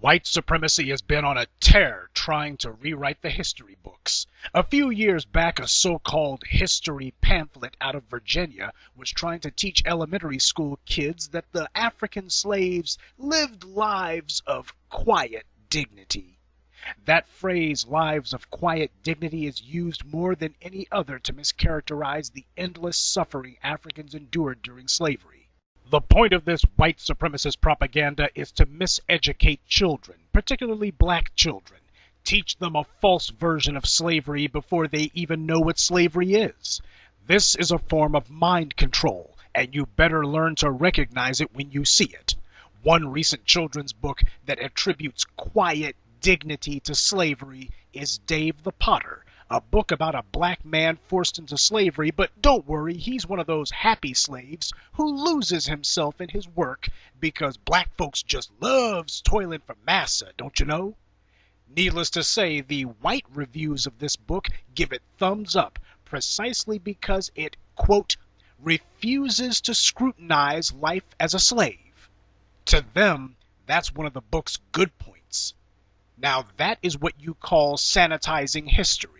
White supremacy has been on a tear trying to rewrite the history books. A few years back, a so-called history pamphlet out of Virginia was trying to teach elementary school kids that the African slaves lived lives of quiet dignity. That phrase, lives of quiet dignity, is used more than any other to mischaracterize the endless suffering Africans endured during slavery. The point of this white supremacist propaganda is to miseducate children, particularly black children, teach them a false version of slavery before they even know what slavery is. This is a form of mind control, and you better learn to recognize it when you see it. One recent children's book that attributes quiet dignity to slavery is Dave the Potter, a book about a black man forced into slavery, but don't worry, he's one of those happy slaves who loses himself in his work because black folks just loves toiling for massa, don't you know? Needless to say, the white reviews of this book give it thumbs up precisely because it, quote, refuses to scrutinize life as a slave. To them, that's one of the book's good points. Now that is what you call sanitizing history.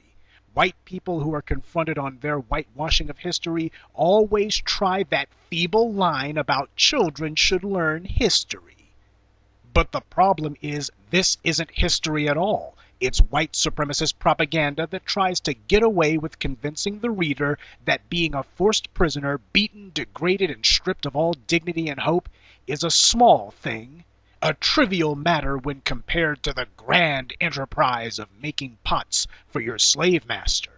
White people who are confronted on their whitewashing of history always try that feeble line about children should learn history. But the problem is, this isn't history at all. It's white supremacist propaganda that tries to get away with convincing the reader that being a forced prisoner, beaten, degraded, and stripped of all dignity and hope is a small thing, a trivial matter when compared to the grand enterprise of making pots for your slave master.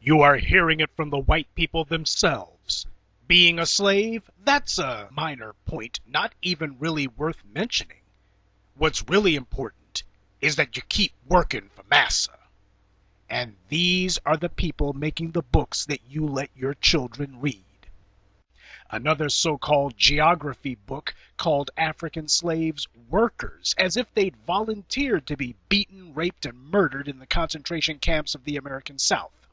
You are hearing it from the white people themselves. Being a slave, that's a minor point, not even really worth mentioning. What's really important is that you keep working for massa. And these are the people making the books that you let your children read. Another so-called geography book called African Slaves Workers, as if they'd volunteered to be beaten, raped, and murdered in the concentration camps of the American South.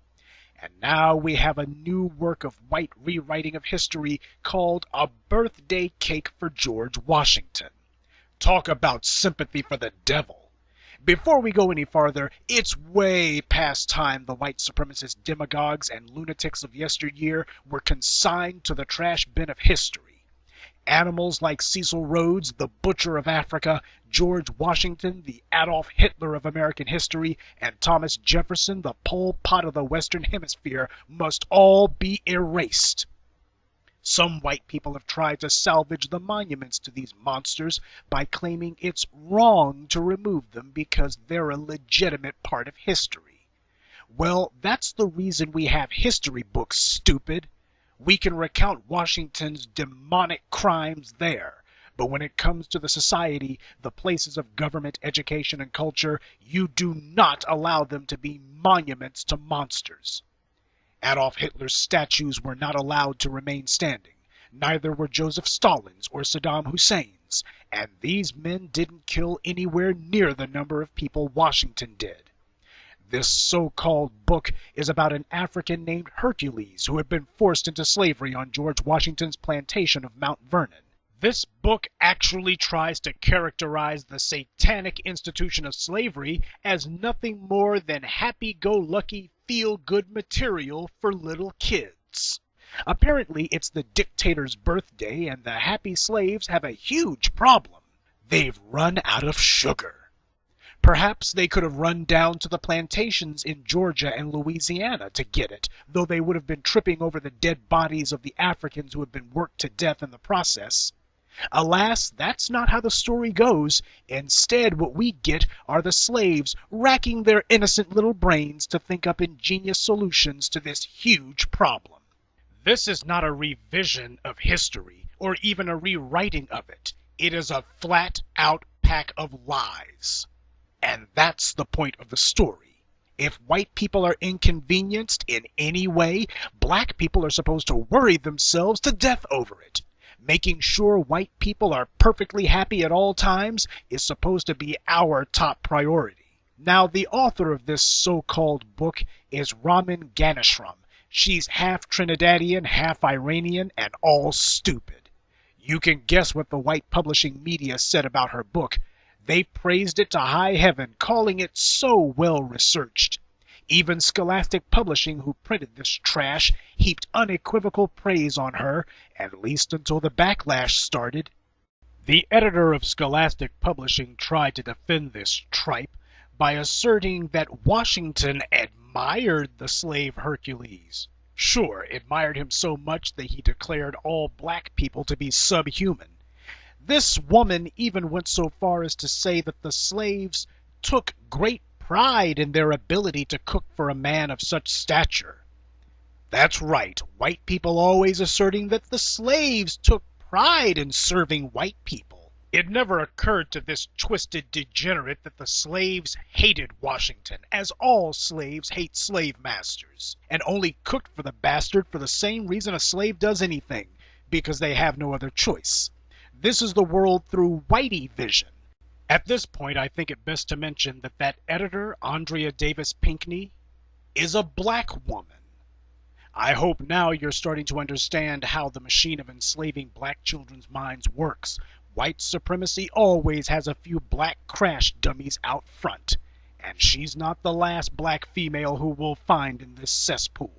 And now we have a new work of white rewriting of history called A Birthday Cake for George Washington. Talk about sympathy for the devil. Before we go any farther, it's way past time the white supremacist demagogues and lunatics of yesteryear were consigned to the trash bin of history. Animals like Cecil Rhodes, the butcher of Africa, George Washington, the Adolf Hitler of American history, and Thomas Jefferson, the Pol Pot of the Western Hemisphere, must all be erased. Some white people have tried to salvage the monuments to these monsters by claiming it's wrong to remove them because they're a legitimate part of history. Well, that's the reason we have history books, stupid. We can recount Washington's demonic crimes there, but when it comes to the society, the places of government, education, and culture, you do not allow them to be monuments to monsters. Adolf Hitler's statues were not allowed to remain standing. Neither were Joseph Stalin's or Saddam Hussein's, and these men didn't kill anywhere near the number of people Washington did. This so-called book is about an African named Hercules who had been forced into slavery on George Washington's plantation of Mount Vernon. This book actually tries to characterize the satanic institution of slavery as nothing more than happy-go-lucky, feel-good material for little kids. Apparently, it's the dictator's birthday, and the happy slaves have a huge problem. They've run out of sugar. Perhaps they could have run down to the plantations in Georgia and Louisiana to get it, though they would have been tripping over the dead bodies of the Africans who had been worked to death in the process. Alas, that's not how the story goes. Instead, what we get are the slaves racking their innocent little brains to think up ingenious solutions to this huge problem. This is not a revision of history, or even a rewriting of it. It is a flat-out pack of lies. And that's the point of the story. If white people are inconvenienced in any way, black people are supposed to worry themselves to death over it. Making sure white people are perfectly happy at all times is supposed to be our top priority. Now, the author of this so-called book is Raman Ganeshram. She's half Trinidadian, half Iranian, and all stupid. You can guess what the white publishing media said about her book. They praised it to high heaven, calling it so well researched. Even Scholastic Publishing, who printed this trash, heaped unequivocal praise on her, at least until the backlash started. The editor of Scholastic Publishing tried to defend this tripe by asserting that Washington admired the slave Hercules. Sure, admired him so much that he declared all black people to be subhuman. This woman even went so far as to say that the slaves took great pride in their ability to cook for a man of such stature. That's right, white people always asserting that the slaves took pride in serving white people. It never occurred to this twisted degenerate that the slaves hated Washington, as all slaves hate slave masters, and only cooked for the bastard for the same reason a slave does anything, because they have no other choice. This is the world through whitey vision. At this point, I think it best to mention that editor, Andrea Davis Pinckney, is a black woman. I hope now you're starting to understand how the machine of enslaving black children's minds works. White supremacy always has a few black crash dummies out front, and she's not the last black female who we'll find in this cesspool.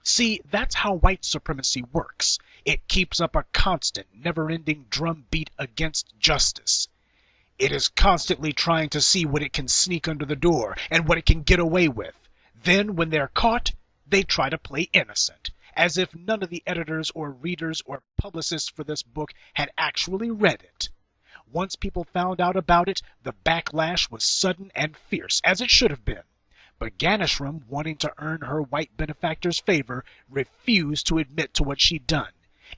See, that's how white supremacy works. It keeps up a constant, never-ending drumbeat against justice. It is constantly trying to see what it can sneak under the door and what it can get away with. Then, when they're caught, they try to play innocent, as if none of the editors or readers or publicists for this book had actually read it. Once people found out about it, the backlash was sudden and fierce, as it should have been. But Ganishram, wanting to earn her white benefactor's favor, refused to admit to what she'd done.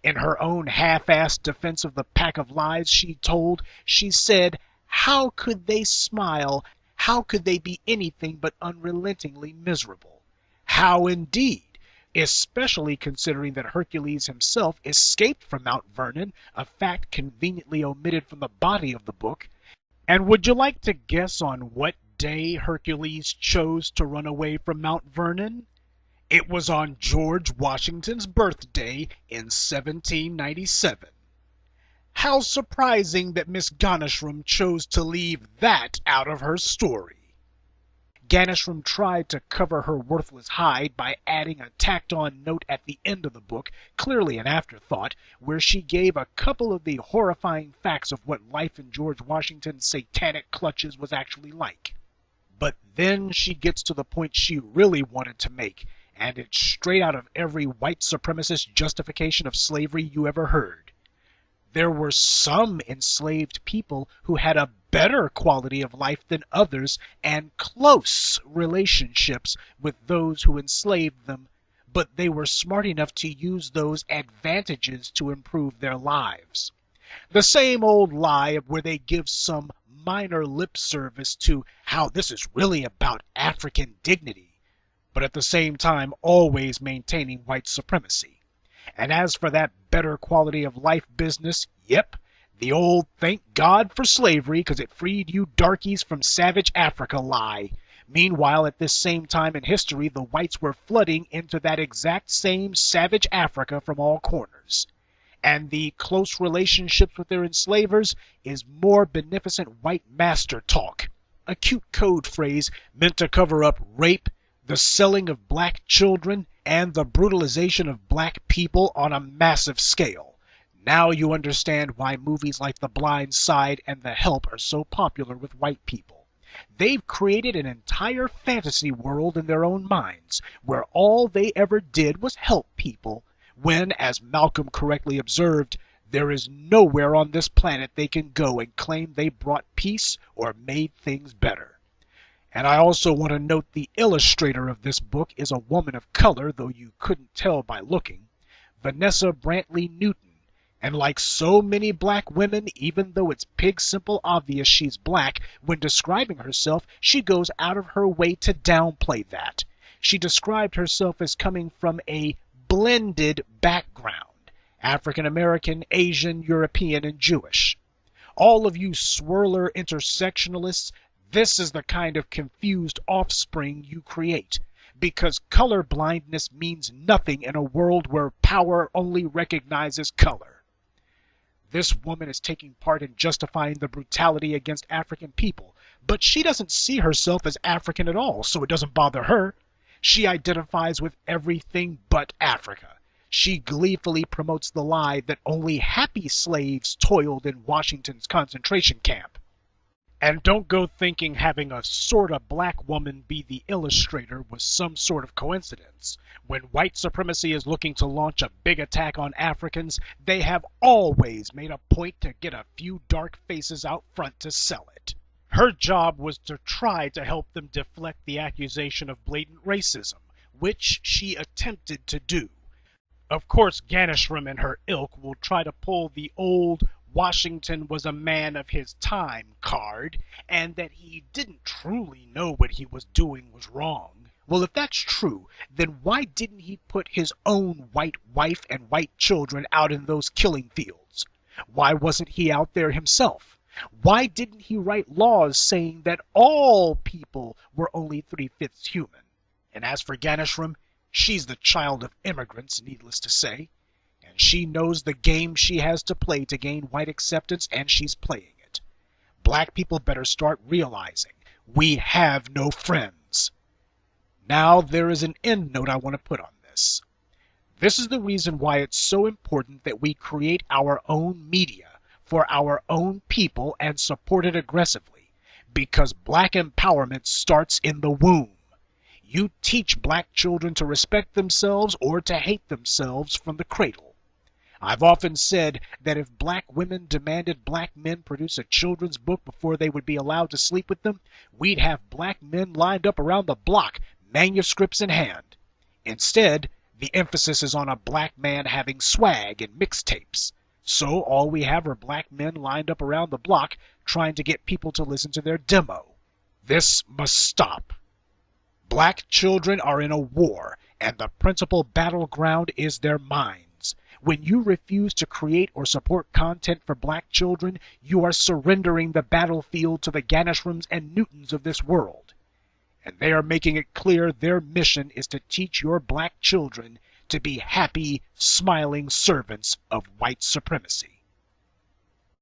In her own half-assed defense of the pack of lies she told, she said, how could they smile? How could they be anything but unrelentingly miserable? How indeed? Especially considering that Hercules himself escaped from Mount Vernon, a fact conveniently omitted from the body of the book. And would you like to guess on what day Hercules chose to run away from Mount Vernon? It was on George Washington's birthday in 1797. How surprising that Miss Ganishram chose to leave that out of her story. Ganishram tried to cover her worthless hide by adding a tacked-on note at the end of the book, clearly an afterthought, where she gave a couple of the horrifying facts of what life in George Washington's satanic clutches was actually like. But then she gets to the point she really wanted to make, and it's straight out of every white supremacist justification of slavery you ever heard. There were some enslaved people who had a better quality of life than others and close relationships with those who enslaved them, but they were smart enough to use those advantages to improve their lives. The same old lie where they give some minor lip service to how this is really about African dignity, but at the same time always maintaining white supremacy. And as for that better quality of life business, yep, the old thank God for slavery because it freed you darkies from savage Africa lie. Meanwhile, at this same time in history, the whites were flooding into that exact same savage Africa from all corners. And the close relationships with their enslavers is more beneficent white master talk, a cute code phrase meant to cover up rape, the selling of black children, and the brutalization of black people on a massive scale. Now you understand why movies like The Blind Side and The Help are so popular with white people. They've created an entire fantasy world in their own minds, where all they ever did was help people, when, as Malcolm correctly observed, there is nowhere on this planet they can go and claim they brought peace or made things better. And I also want to note the illustrator of this book is a woman of color, though you couldn't tell by looking, Vanessa Brantley Newton. And like so many black women, even though it's pig simple obvious she's black, when describing herself, she goes out of her way to downplay that. She described herself as coming from a blended background, African American, Asian, European, and Jewish. All of you swirler intersectionalists, this is the kind of confused offspring you create, because color blindness means nothing in a world where power only recognizes color. This woman is taking part in justifying the brutality against African people, but she doesn't see herself as African at all, so it doesn't bother her. She identifies with everything but Africa. She gleefully promotes the lie that only happy slaves toiled in Washington's concentration camp. And don't go thinking having a sorta black woman be the illustrator was some sort of coincidence. When white supremacy is looking to launch a big attack on Africans, they have always made a point to get a few dark faces out front to sell it. Her job was to try to help them deflect the accusation of blatant racism, which she attempted to do. Of course, Ganishram and her ilk will try to pull the old Washington was a man of his time card, and that he didn't truly know what he was doing was wrong. Well, if that's true, then why didn't he put his own white wife and white children out in those killing fields? Why wasn't he out there himself? Why didn't he write laws saying that all people were only 3/5 human? And as for Ganishram, she's the child of immigrants, needless to say. And she knows the game she has to play to gain white acceptance, and she's playing it. Black people better start realizing we have no friends. Now there is an end note I want to put on this. This is the reason why it's so important that we create our own media for our own people and support it aggressively, because black empowerment starts in the womb. You teach black children to respect themselves or to hate themselves from the cradle. I've often said that if black women demanded black men produce a children's book before they would be allowed to sleep with them, we'd have black men lined up around the block, manuscripts in hand. Instead, the emphasis is on a black man having swag and mixtapes. So all we have are black men lined up around the block trying to get people to listen to their demo. This must stop. Black children are in a war, and the principal battleground is their minds. When you refuse to create or support content for black children, you are surrendering the battlefield to the Ganishrams and Newtons of this world. And they are making it clear their mission is to teach your black children to be happy, smiling servants of white supremacy.